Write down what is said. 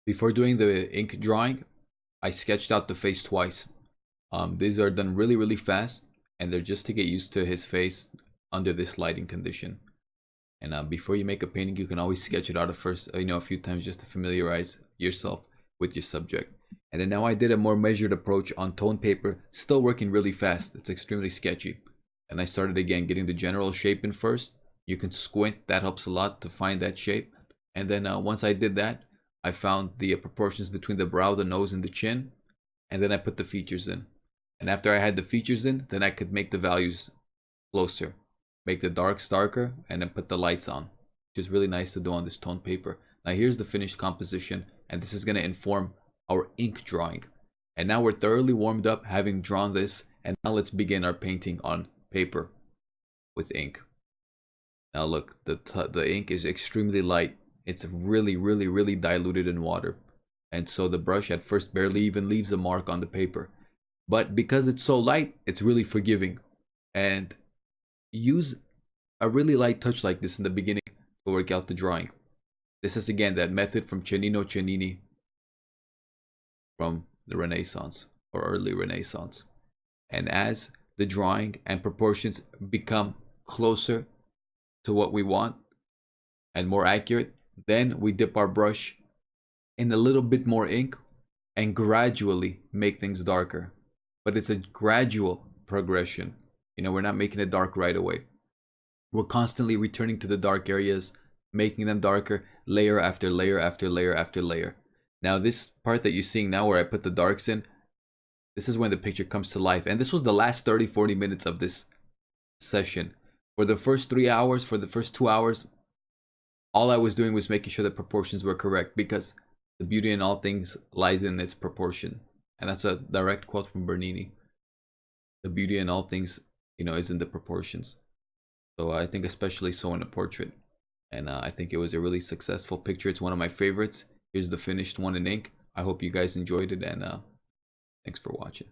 Before doing the ink drawing, I sketched out the face twice. These are done really, really fast, and they're just to get used to his face under this lighting condition. And before you make a painting, you can always sketch it out at first, a few times just to familiarize yourself with your subject. And then now I did a more measured approach on tone paper, still working really fast. It's extremely sketchy. And I started again getting the general shape in first. You can squint, that helps a lot to find that shape. And then once I did that, I found the proportions between the brow, the nose, and the chin. And then I put the features in. And after I had the features in, then I could make the values closer. Make the darks darker, and then put the lights on. Which is really nice to do on this tone paper. Now here's the finished composition. And this is going to inform our ink drawing. And now we're thoroughly warmed up having drawn this. And now let's begin our painting on paper with ink. Now look, the ink is extremely light. It's really, really, really diluted in water. And so the brush at first barely even leaves a mark on the paper. But because it's so light, it's really forgiving. And use a really light touch like this in the beginning to work out the drawing. This is again that method from Cennino Cennini from the Renaissance or early Renaissance. And as the drawing and proportions become closer to what we want and more accurate, then we dip our brush in a little bit more ink and gradually make things darker. But it's a gradual progression. We're not making it dark right away. We're constantly returning to the dark areas, making them darker, layer after layer after layer after layer. Now this part that you're seeing now where I put the darks in, this is when the picture comes to life. And this was the last 30-40 minutes of this session. For the first 3 hours, for the first 2 hours, all I was doing was making sure the proportions were correct, because the beauty in all things lies in its proportion. And that's a direct quote from Bernini. The beauty in all things, is in the proportions. So I think especially so in a portrait. And I think it was a really successful picture. It's one of my favorites. Here's the finished one in ink. I hope you guys enjoyed it, and thanks for watching.